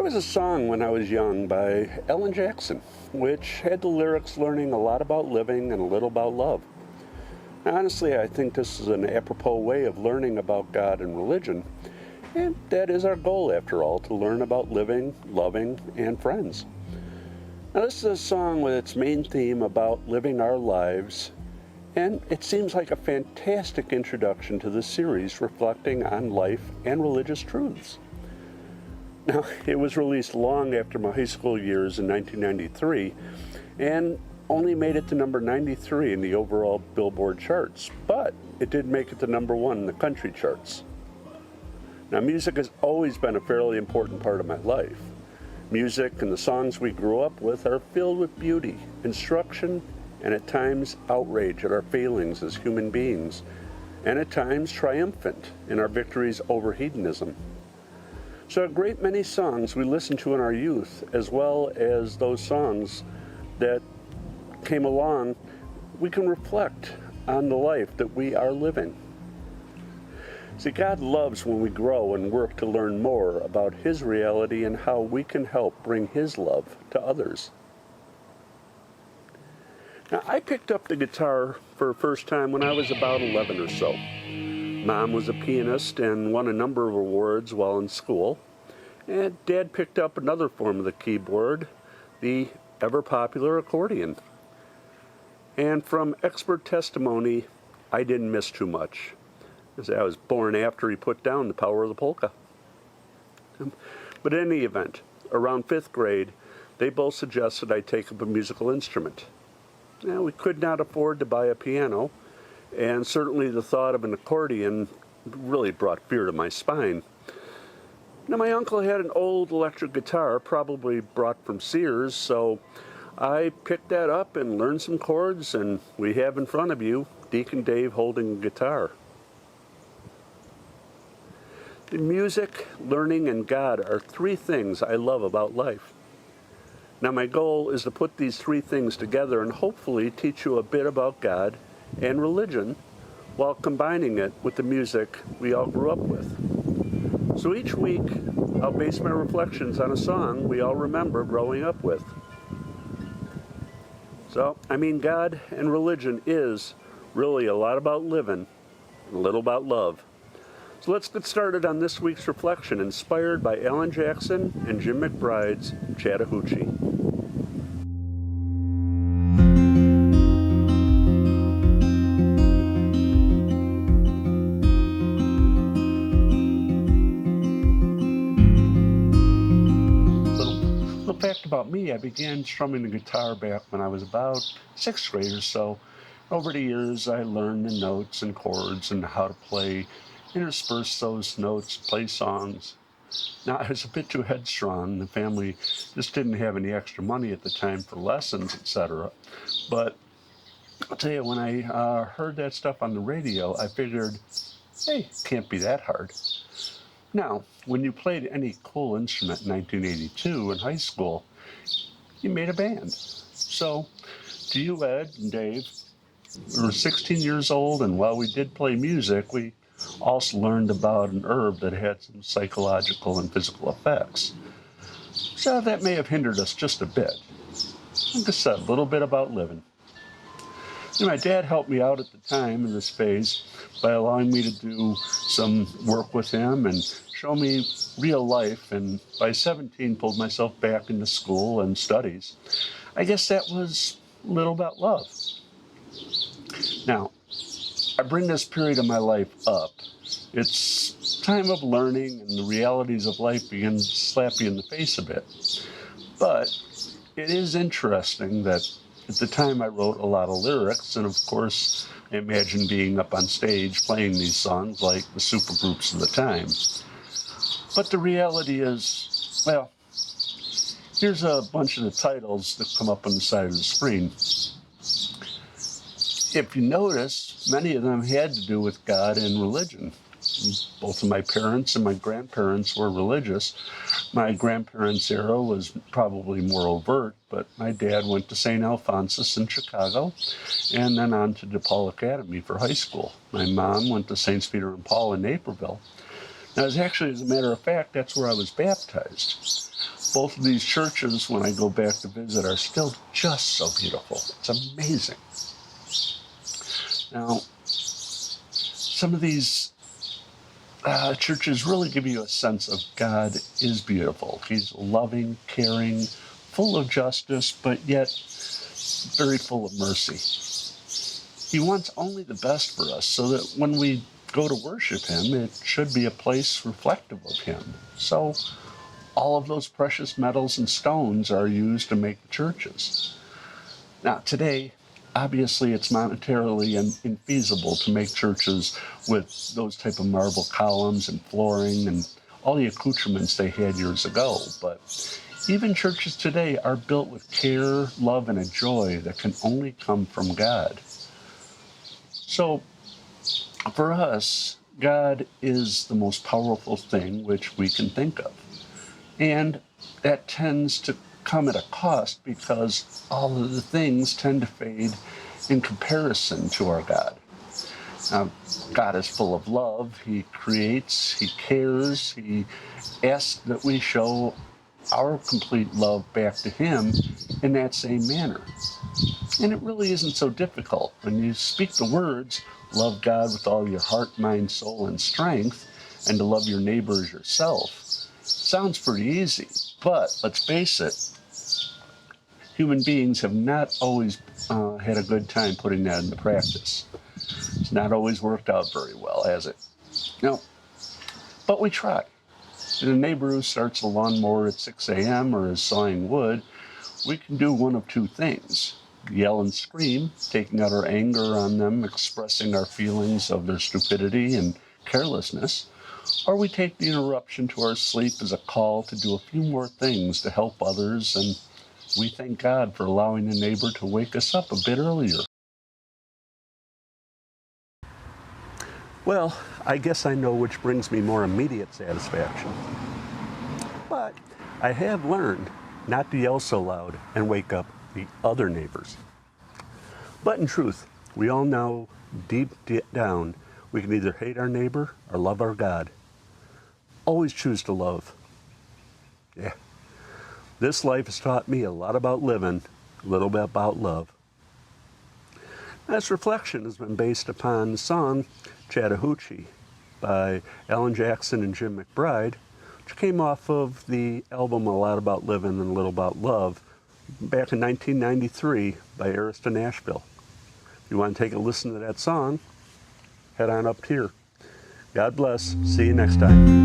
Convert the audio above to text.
There was a song when I was young by Ellen Jackson, which had the lyrics learning a lot about living and a little about love. Now, honestly, I think this is an apropos way of learning about God and religion, and that is our goal, after all, to learn about living, loving, and friends. Now, this is a song with its main theme about living our lives, and it seems like a fantastic introduction to the series reflecting on life and religious truths. Now, it was released long after my high school years in 1993 and only made it to number 93 in the overall Billboard charts, but it did make it to number 1 in the country charts. Now, music has always been a fairly important part of my life. Music and the songs we grew up with are filled with beauty, instruction, and at times outrage at our failings as human beings, and at times triumphant in our victories over hedonism. So a great many songs we listened to in our youth, as well as those songs that came along, we can reflect on the life that we are living. See, God loves when we grow and work to learn more about His reality and how we can help bring His love to others. Now, I picked up the guitar for the first time when I was about 11 or so. Mom was a pianist and won a number of awards while in school, and Dad picked up another form of the keyboard, the ever-popular accordion. And from expert testimony, I didn't miss too much, as I was born after he put down the power of the polka. But in any event, around 5th grade, they both suggested I take up a musical instrument. Now, we could not afford to buy a piano, and certainly the thought of an accordion really brought fear to my spine. Now, my uncle had an old electric guitar, probably brought from Sears, so I picked that up and learned some chords, and we have in front of you Deacon Dave holding a guitar. The music, learning, and God are 3 things I love about life. Now, my goal is to put these 3 things together and hopefully teach you a bit about God and religion while combining it with the music we all grew up with. So each week, I'll base my reflections on a song we all remember growing up with. So, God and religion is really a lot about living and a little about love. So let's get started on this week's reflection, inspired by Alan Jackson and Jim McBride's Chattahoochee. Little fact about me, I began strumming the guitar back when I was about 6th grade or so. Over the years, I learned the notes and chords and how to play, intersperse those notes, play songs. Now, I was a bit too headstrong. The family just didn't have any extra money at the time for lessons, etc. But I'll tell you, when I heard that stuff on the radio, I figured, hey, it can't be that hard. Now, when you played any cool instrument in 1982 in high school, you made a band. So, to you, Ed and Dave, we were 16 years old, and while we did play music, we also learned about an herb that had some psychological and physical effects. So that may have hindered us just a bit. Like I said, a little bit about living. My dad helped me out at the time in this phase by allowing me to do some work with him and show me real life, and by 17 pulled myself back into school and studies. I guess that was a little about love. Now, I bring this period of my life up. It's time of learning, and the realities of life begin to slap you in the face a bit. But it is interesting that at the time I wrote a lot of lyrics, and of course I imagine being up on stage playing these songs like the supergroups of the time. But the reality is, well, here's a bunch of the titles that come up on the side of the screen. If you notice, many of them had to do with God and religion. Both of my parents and my grandparents were religious. My grandparents' era was probably more overt, but my dad went to St. Alphonsus in Chicago and then on to DePaul Academy for high school. My mom went to St. Peter and Paul in Naperville. Now, as a matter of fact, that's where I was baptized. both of these churches, when I go back to visit, are still just so beautiful. It's amazing. Now, some of these churches really give you a sense of God is beautiful. He's loving, caring, full of justice, but yet very full of mercy. He wants only the best for us, so that when we go to worship him, it should be a place reflective of him. So all of those precious metals and stones are used to make the churches. Now, today, obviously, it's monetarily infeasible to make churches with those type of marble columns and flooring and all the accoutrements they had years ago. But even churches today are built with care, love, and a joy that can only come from God. So, for us, God is the most powerful thing which we can think of. And that tends to come at a cost, because all of the things tend to fade in comparison to our God. Now, God is full of love. He creates, he cares, he asks that we show our complete love back to him in that same manner. And it really isn't so difficult. When you speak the words, love God with all your heart, mind, soul, and strength, and to love your neighbor as yourself, sounds pretty easy. But let's face it, human beings have not always had a good time putting that into practice. It's not always worked out very well, has it? No. But we try. And a neighbor who starts a lawnmower at 6 a.m. or is sawing wood, we can do one of two things. Yell and scream, taking out our anger on them, expressing our feelings of their stupidity and carelessness, or we take the interruption to our sleep as a call to do a few more things to help others, and we thank God for allowing a neighbor to wake us up a bit earlier. Well, I guess I know which brings me more immediate satisfaction. But I have learned not to yell so loud and wake up the other neighbors. But in truth, we all know deep down we can either hate our neighbor or love our God. Always choose to love. Yeah. This life has taught me a lot about living, a little bit about love. This reflection has been based upon the song Chattahoochee by Alan Jackson and Jim McBride, which came off of the album A Lot About Living and a Little About Love back in 1993 by Arista Nashville. If you want to take a listen to that song, head on up here. God bless. See you next time.